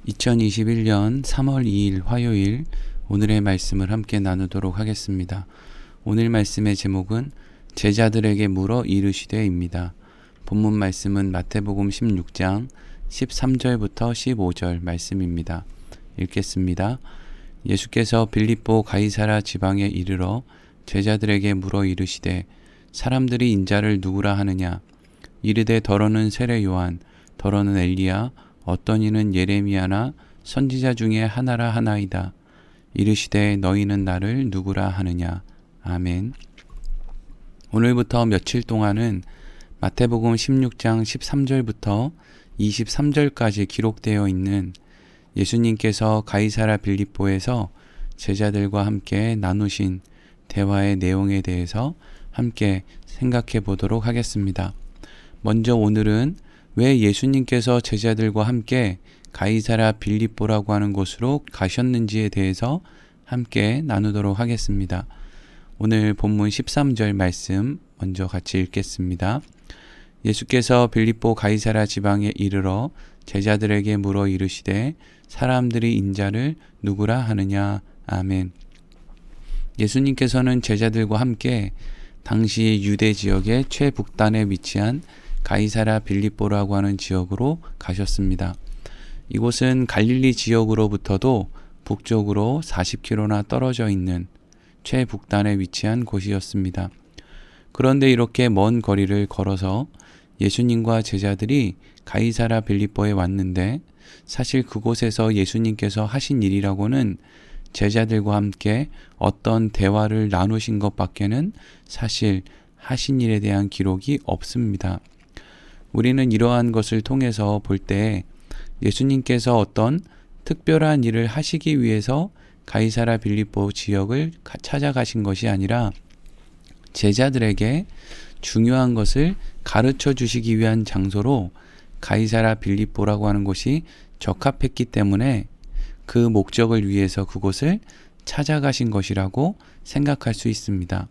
2021년 3월 2일 화요일 오늘의 말씀을 함께 나누도록 하겠습니다. 오늘 말씀의 제목은 제자들에게 물어 이르시되입니다. 본문 말씀은 마태복음 16장 13절부터 15절 말씀입니다. 읽겠습니다. 예수께서 빌립보 가이사라 지방에 이르러 제자들에게 물어 이르시되 사람들이 인자를 누구라 하느냐? 이르되 더러는 세례 요한, 더러는 엘리야, 어떤 이는 예레미야나 선지자 중에 하나라 하나이다. 이르시되 너희는 나를 누구라 하느냐. 아멘. 오늘부터 며칠 동안은 마태복음 16장 13절부터 23절까지 기록되어 있는 예수님께서 가이사라 빌립보에서 제자들과 함께 나누신 대화의 내용에 대해서 함께 생각해 보도록 하겠습니다. 먼저 오늘은 왜 예수님께서 제자들과 함께 가이사라 빌립보라고 하는 곳으로 가셨는지에 대해서 함께 나누도록 하겠습니다. 오늘 본문 13절 말씀 먼저 같이 읽겠습니다. 예수께서 빌립보 가이사라 지방에 이르러 제자들에게 물어 이르시되 사람들이 인자를 누구라 하느냐. 아멘. 예수님께서는 제자들과 함께 당시 유대 지역의 최북단에 위치한 가이사라 빌립보라고 하는 지역으로 가셨습니다. 이곳은 갈릴리 지역으로부터도 북쪽으로 40km나 떨어져 있는 최북단에 위치한 곳이었습니다. 그런데 이렇게 먼 거리를 걸어서 예수님과 제자들이 가이사라 빌립보에 왔는데 사실 그곳에서 예수님께서 하신 일이라고는 제자들과 함께 어떤 대화를 나누신 것밖에는 사실 하신 일에 대한 기록이 없습니다. 우리는 이러한 것을 통해서 볼 때 예수님께서 어떤 특별한 일을 하시기 위해서 가이사라 빌립보 지역을 찾아가신 것이 아니라 제자들에게 중요한 것을 가르쳐 주시기 위한 장소로 가이사라 빌립보라고 하는 곳이 적합했기 때문에 그 목적을 위해서 그곳을 찾아가신 것이라고 생각할 수 있습니다.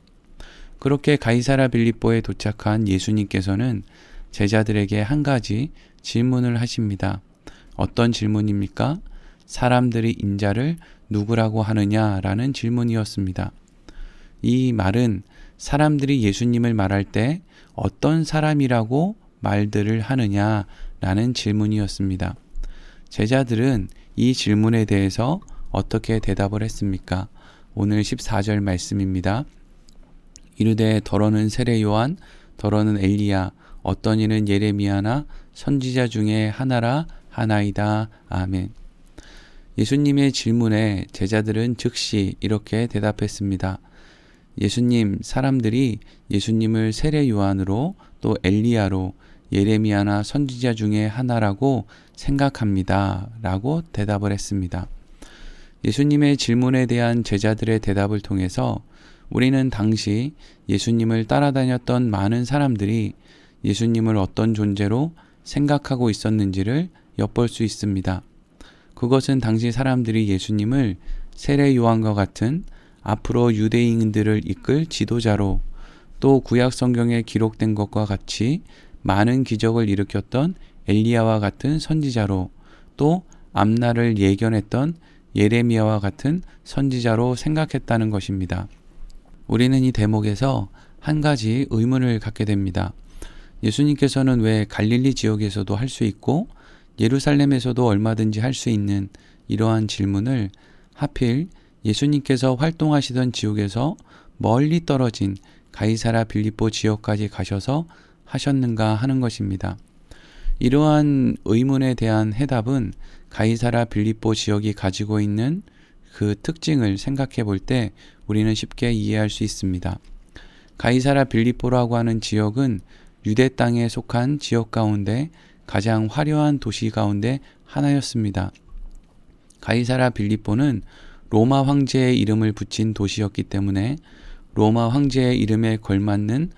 그렇게 가이사라 빌립보에 도착한 예수님께서는 제자들에게 한 가지 질문을 하십니다. 어떤 질문입니까? 사람들이 인자를 누구라고 하느냐라는 질문이었습니다. 이 말은 사람들이 예수님을 말할 때 어떤 사람이라고 말들을 하느냐라는 질문이었습니다. 제자들은 이 질문에 대해서 어떻게 대답을 했습니까? 오늘 14절 말씀입니다. 이르되 더러는 세례 요한, 더러는 엘리야, 어떤 이는 예레미야나 선지자 중에 하나라 하나이다. 아멘. 예수님의 질문에 제자들은 즉시 이렇게 대답했습니다. 예수님, 사람들이 예수님을 세례 요한으로 또 엘리야로 예레미야나 선지자 중에 하나라고 생각합니다. 라고 대답을 했습니다. 예수님의 질문에 대한 제자들의 대답을 통해서 우리는 당시 예수님을 따라다녔던 많은 사람들이 예수님을 어떤 존재로 생각하고 있었는지를 엿볼 수 있습니다. 그것은 당시 사람들이 예수님을 세례 요한과 같은 앞으로 유대인들을 이끌 지도자로 또 구약 성경에 기록된 것과 같이 많은 기적을 일으켰던 엘리야와 같은 선지자로 또 앞날을 예견했던 예레미야와 같은 선지자로 생각했다는 것입니다. 우리는 이 대목에서 한 가지 의문을 갖게 됩니다. 예수님께서는 왜 갈릴리 지역에서도 할 수 있고 예루살렘에서도 얼마든지 할 수 있는 이러한 질문을 하필 예수님께서 활동하시던 지역에서 멀리 떨어진 가이사라 빌립보 지역까지 가셔서 하셨는가 하는 것입니다. 이러한 의문에 대한 해답은 가이사라 빌립보 지역이 가지고 있는 그 특징을 생각해 볼 때 우리는 쉽게 이해할 수 있습니다. 가이사라 빌립보라고 하는 지역은 유대 땅에 속한 지역 가운데 가장 화려한 도시 가운데 하나였습니다. 가이사라 빌립보는 로마 황제의 이름을 붙인 도시였기 때문에 로마 황제의 이름에 걸맞는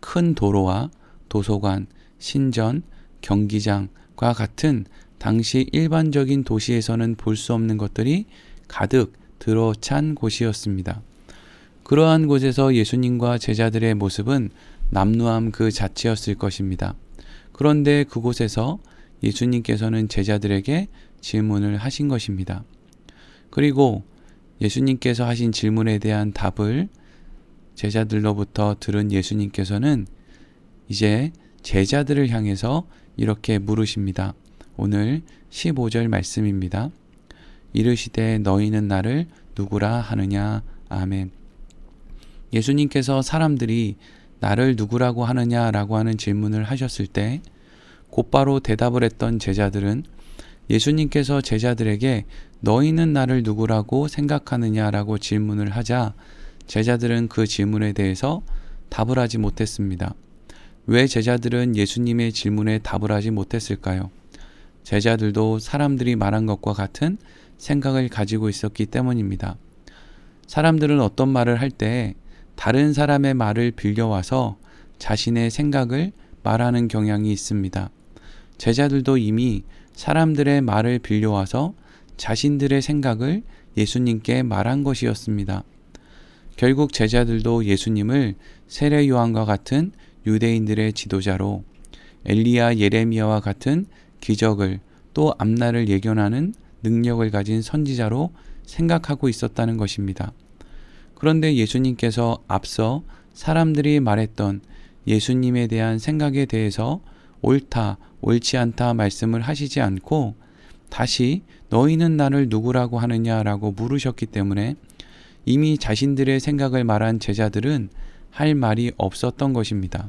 큰 도로와 도서관, 신전, 경기장과 같은 당시 일반적인 도시에서는 볼 수 없는 것들이 가득 들어찬 곳이었습니다. 그러한 곳에서 예수님과 제자들의 모습은 남루함 그 자체였을 것입니다. 그런데 그곳에서 예수님께서는 제자들에게 질문을 하신 것입니다. 그리고 예수님께서 하신 질문에 대한 답을 제자들로부터 들은 예수님께서는 이제 제자들을 향해서 이렇게 물으십니다. 오늘 15절 말씀입니다. 이르시되 너희는 나를 누구라 하느냐. 아멘. 예수님께서 사람들이 나를 누구라고 하느냐라고 하는 질문을 하셨을 때 곧바로 대답을 했던 제자들은 예수님께서 제자들에게 너희는 나를 누구라고 생각하느냐라고 질문을 하자 제자들은 그 질문에 대해서 답을 하지 못했습니다. 왜 제자들은 예수님의 질문에 답을 하지 못했을까요? 제자들도 사람들이 말한 것과 같은 생각을 가지고 있었기 때문입니다. 사람들은 어떤 말을 할 때 다른 사람의 말을 빌려와서 자신의 생각을 말하는 경향이 있습니다. 제자들도 이미 사람들의 말을 빌려와서 자신들의 생각을 예수님께 말한 것이었습니다. 결국 제자들도 예수님을 세례 요한과 같은 유대인들의 지도자로 엘리야 예레미야와 같은 기적을 또 앞날을 예견하는 능력을 가진 선지자로 생각하고 있었다는 것입니다. 그런데 예수님께서 앞서 사람들이 말했던 예수님에 대한 생각에 대해서 옳다, 옳지 않다 말씀을 하시지 않고 다시 너희는 나를 누구라고 하느냐라고 물으셨기 때문에 이미 자신들의 생각을 말한 제자들은 할 말이 없었던 것입니다.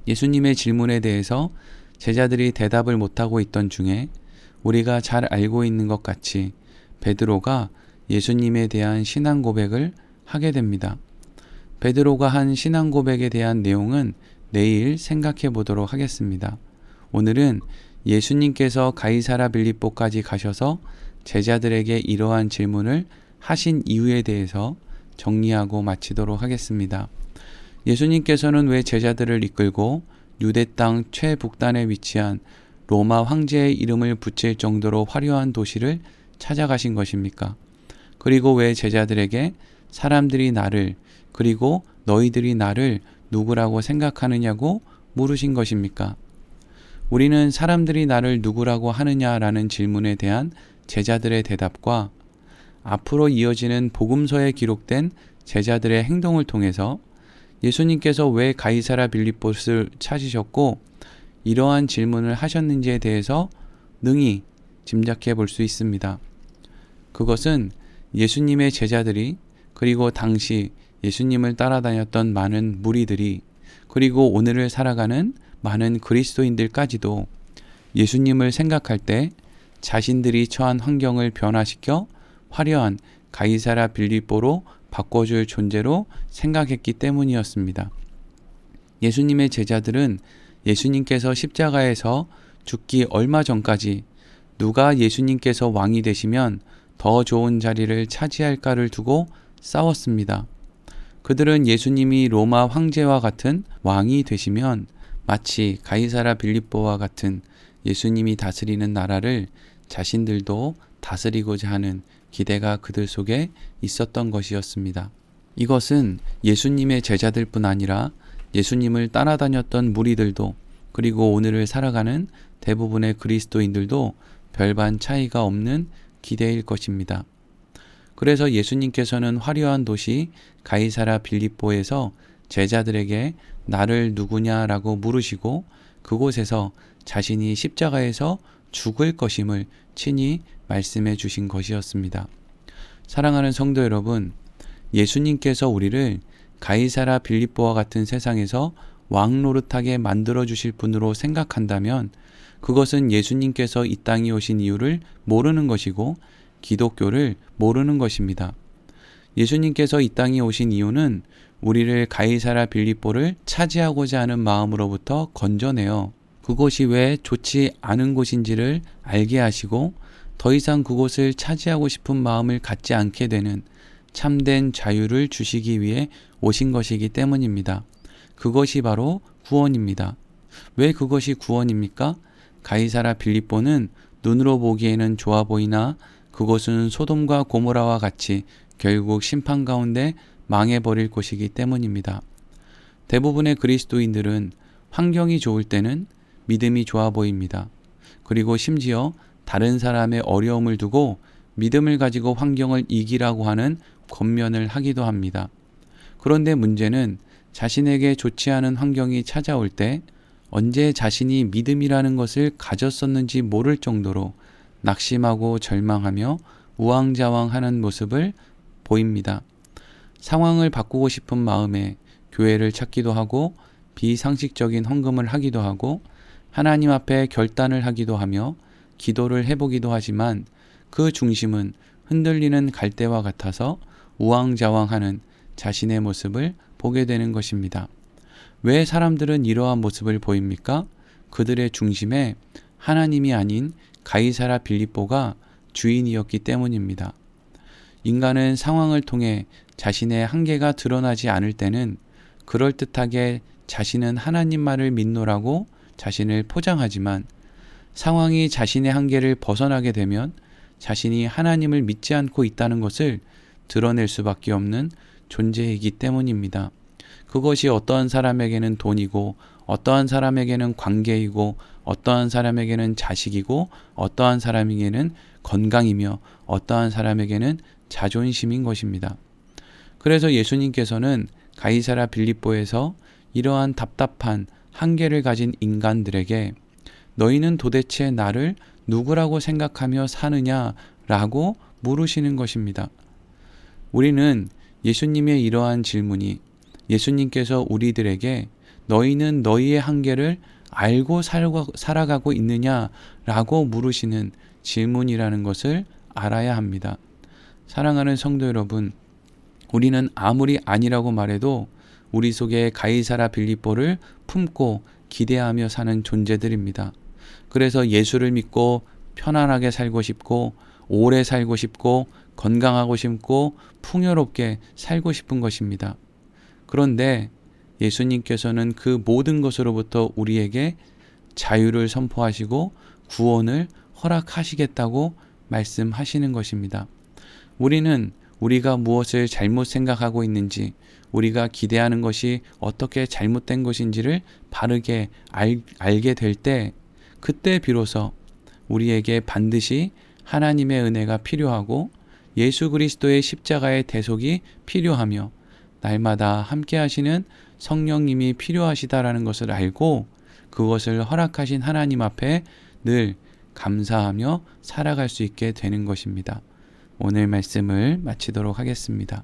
예수님의 질문에 대해서 제자들이 대답을 못하고 있던 중에 우리가 잘 알고 있는 것 같이 베드로가 예수님에 대한 신앙 고백을 하게 됩니다. 베드로가 한 신앙 고백에 대한 내용은 내일 생각해 보도록 하겠습니다. 오늘은 예수님께서 가이사랴 빌립보까지 가셔서 제자들에게 이러한 질문을 하신 이유에 대해서 정리하고 마치도록 하겠습니다. 예수님께서는 왜 제자들을 이끌고 유대 땅 최북단에 위치한 로마 황제의 이름을 붙일 정도로 화려한 도시를 찾아가신 것입니까? 그리고 왜 제자들에게 사람들이 나를 그리고 너희들이 나를 누구라고 생각하느냐고 물으신 것입니까? 우리는 사람들이 나를 누구라고 하느냐라는 질문에 대한 제자들의 대답과 앞으로 이어지는 복음서에 기록된 제자들의 행동을 통해서 예수님께서 왜 가이사랴 빌립보를 찾으셨고 이러한 질문을 하셨는지에 대해서 능히 짐작해 볼 수 있습니다. 그것은 예수님의 제자들이 그리고 당시 예수님을 따라다녔던 많은 무리들이 그리고 오늘을 살아가는 많은 그리스도인들까지도 예수님을 생각할 때 자신들이 처한 환경을 변화시켜 화려한 가이사랴 빌립보로 바꿔줄 존재로 생각했기 때문이었습니다. 예수님의 제자들은 예수님께서 십자가에서 죽기 얼마 전까지 누가 예수님께서 왕이 되시면 더 좋은 자리를 차지할까를 두고 싸웠습니다. 그들은 예수님이 로마 황제와 같은 왕이 되시면 마치 가이사랴 빌립보와 같은 예수님이 다스리는 나라를 자신들도 다스리고자 하는 기대가 그들 속에 있었던 것이었습니다. 이것은 예수님의 제자들뿐 아니라 예수님을 따라다녔던 무리들도 그리고 오늘을 살아가는 대부분의 그리스도인들도 별반 차이가 없는 기대일 것입니다. 그래서 예수님께서는 화려한 도시 가이사랴 빌립보에서 제자들에게 나를 누구냐라고 물으시고 그곳에서 자신이 십자가에서 죽을 것임을 친히 말씀해 주신 것이었습니다. 사랑하는 성도 여러분, 예수님께서 우리를 가이사랴 빌립보와 같은 세상에서 왕 노릇하게 만들어 주실 분으로 생각한다면 그것은 예수님께서 이 땅에 오신 이유를 모르는 것이고 기독교를 모르는 것입니다. 예수님께서 이 땅에 오신 이유는 우리를 가이사랴 빌립보를 차지하고자 하는 마음으로부터 건져내어 그곳이 왜 좋지 않은 곳인지를 알게 하시고 더 이상 그곳을 차지하고 싶은 마음을 갖지 않게 되는 참된 자유를 주시기 위해 오신 것이기 때문입니다. 그것이 바로 구원입니다. 왜 그것이 구원입니까? 가이사랴 빌립보는 눈으로 보기에는 좋아 보이나 그곳은 소돔과 고모라와 같이 결국 심판 가운데 망해버릴 곳이기 때문입니다. 대부분의 그리스도인들은 환경이 좋을 때는 믿음이 좋아 보입니다. 그리고 심지어 다른 사람의 어려움을 두고 믿음을 가지고 환경을 이기라고 하는 권면을 하기도 합니다. 그런데 문제는 자신에게 좋지 않은 환경이 찾아올 때 언제 자신이 믿음이라는 것을 가졌었는지 모를 정도로 낙심하고 절망하며 우왕좌왕하는 모습을 보입니다. 상황을 바꾸고 싶은 마음에 교회를 찾기도 하고 비상식적인 헌금을 하기도 하고 하나님 앞에 결단을 하기도 하며 기도를 해보기도 하지만 그 중심은 흔들리는 갈대와 같아서 우왕좌왕하는 자신의 모습을 보게 되는 것입니다. 왜 사람들은 이러한 모습을 보입니까? 그들의 중심에 하나님이 아닌 가이사라 빌립보가 주인이었기 때문입니다. 인간은 상황을 통해 자신의 한계가 드러나지 않을 때는 그럴듯하게 자신은 하나님 말을 믿노라고 자신을 포장하지만 상황이 자신의 한계를 벗어나게 되면 자신이 하나님을 믿지 않고 있다는 것을 드러낼 수밖에 없는 존재이기 때문입니다. 그것이 어떠한 사람에게는 돈이고 어떠한 사람에게는 관계이고 어떠한 사람에게는 자식이고 어떠한 사람에게는 건강이며 어떠한 사람에게는 자존심인 것입니다. 그래서 예수님께서는 가이사라 빌립보에서 이러한 답답한 한계를 가진 인간들에게 너희는 도대체 나를 누구라고 생각하며 사느냐라고 물으시는 것입니다. 우리는 예수님의 이러한 질문이 예수님께서 우리들에게 너희는 너희의 한계를 알고 살아가고 있느냐라고 물으시는 질문이라는 것을 알아야 합니다. 사랑하는 성도 여러분, 우리는 아무리 아니라고 말해도 우리 속에 가이사라 빌립보를 품고 기대하며 사는 존재들입니다. 그래서 예수를 믿고 편안하게 살고 싶고 오래 살고 싶고 건강하고 싶고 풍요롭게 살고 싶은 것입니다. 그런데 예수님께서는 그 모든 것으로부터 우리에게 자유를 선포하시고 구원을 허락하시겠다고 말씀하시는 것입니다. 우리는 우리가 무엇을 잘못 생각하고 있는지, 우리가 기대하는 것이 어떻게 잘못된 것인지를 바르게 알게 될 때, 그때 비로소 우리에게 반드시 하나님의 은혜가 필요하고 예수 그리스도의 십자가의 대속이 필요하며 날마다 함께 하시는 성령님이 필요하시다라는 것을 알고 그것을 허락하신 하나님 앞에 늘 감사하며 살아갈 수 있게 되는 것입니다. 오늘 말씀을 마치도록 하겠습니다.